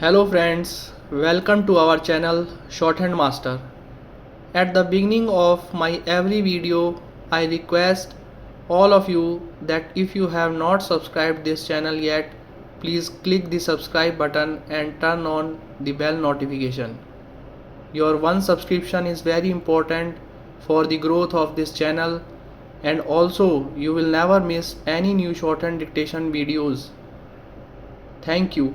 Hello friends, welcome to our channel Shorthand Master. At the beginning of my every video, I request all of you that if you have not subscribed this channel yet, please click the subscribe button and turn on the bell notification. Your one subscription is very important for the growth of this channel, and also you will never miss any new shorthand dictation videos. Thank you.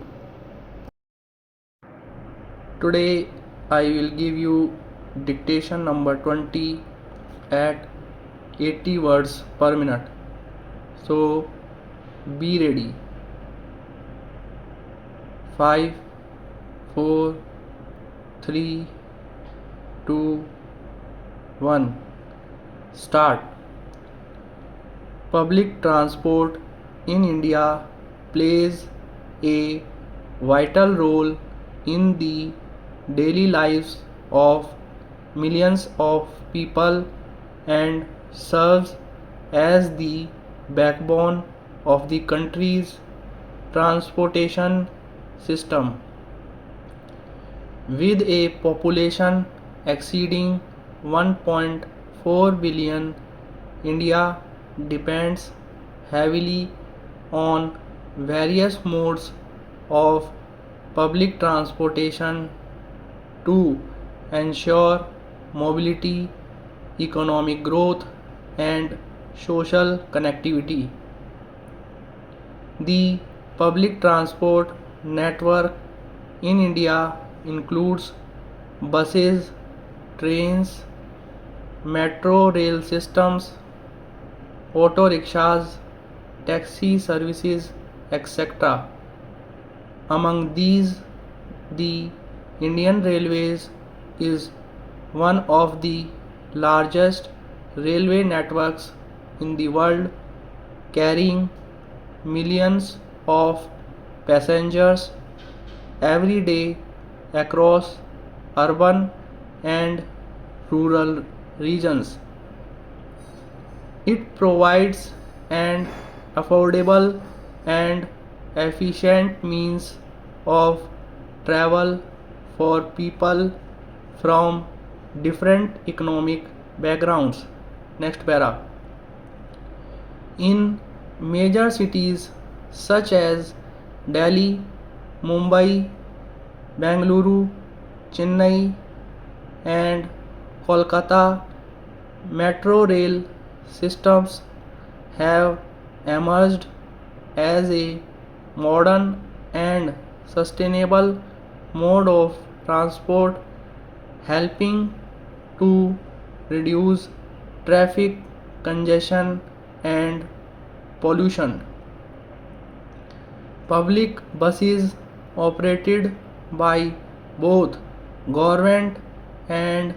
Today I will give you dictation number 20 at 80 words per minute. So be ready. 5, 4, 3, 2, 1. Start. Public transport in India plays a vital role in the daily lives of millions of people and serves as the backbone of the country's transportation system. With a population exceeding 1.4 billion, India depends heavily on various modes of public transportation to ensure mobility, economic growth, and social connectivity. The public transport network in India includes buses, trains, metro rail systems, auto rickshaws, taxi services, etc. Among these, the Indian Railways is one of the largest railway networks in the world, carrying millions of passengers every day across urban and rural regions. It provides an affordable and efficient means of travel for people from different economic backgrounds. Next para. In major cities such as Delhi, Mumbai, Bengaluru, Chennai, and Kolkata, metro rail systems have emerged as a modern and sustainable mode of transport, helping to reduce traffic congestion and pollution. Public buses operated by both government and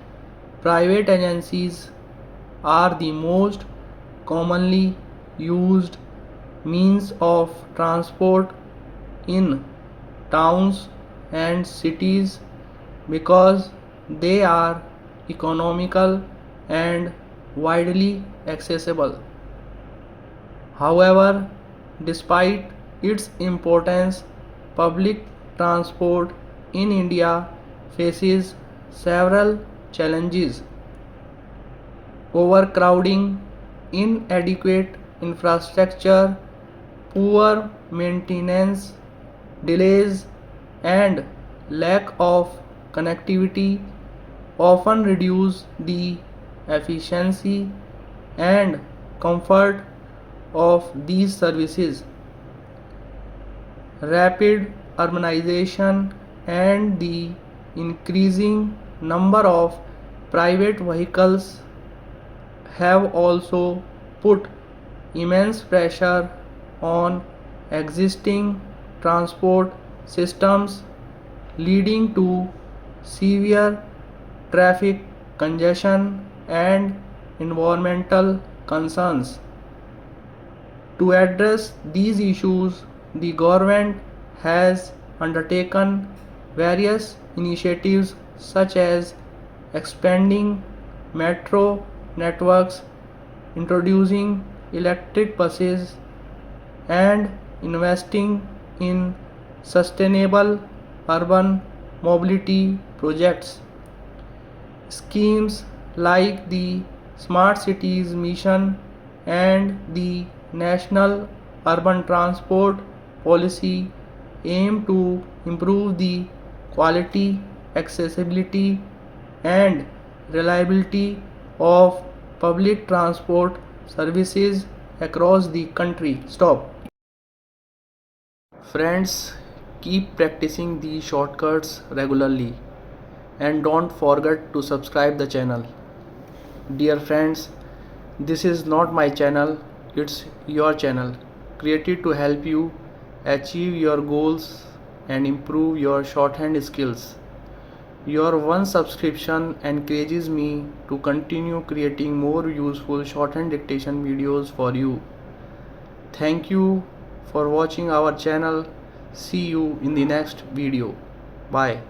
private agencies are the most commonly used means of transport in towns and cities because they are economical and widely accessible. However, despite its importance, public transport in India faces several challenges: overcrowding, inadequate infrastructure, poor maintenance, delays, and lack of connectivity often reduce the efficiency and comfort of these services. Rapid urbanization and the increasing number of private vehicles have also put immense pressure on existing transport systems, leading to severe traffic congestion and environmental concerns. To address these issues, the government has undertaken various initiatives such as expanding metro networks, introducing electric buses, and investing in sustainable urban mobility projects. Schemes like the Smart Cities Mission and the National Urban Transport Policy aim to improve the quality, accessibility, and reliability of public transport services across the country. Stop. Friends, keep practicing these shortcuts regularly and don't forget to subscribe the channel. Dear friends, this is not my channel, it's your channel, created to help you achieve your goals and improve your shorthand skills. Your one subscription encourages me to continue creating more useful shorthand dictation videos for you. Thank you for watching our channel. See you in the next video. Bye.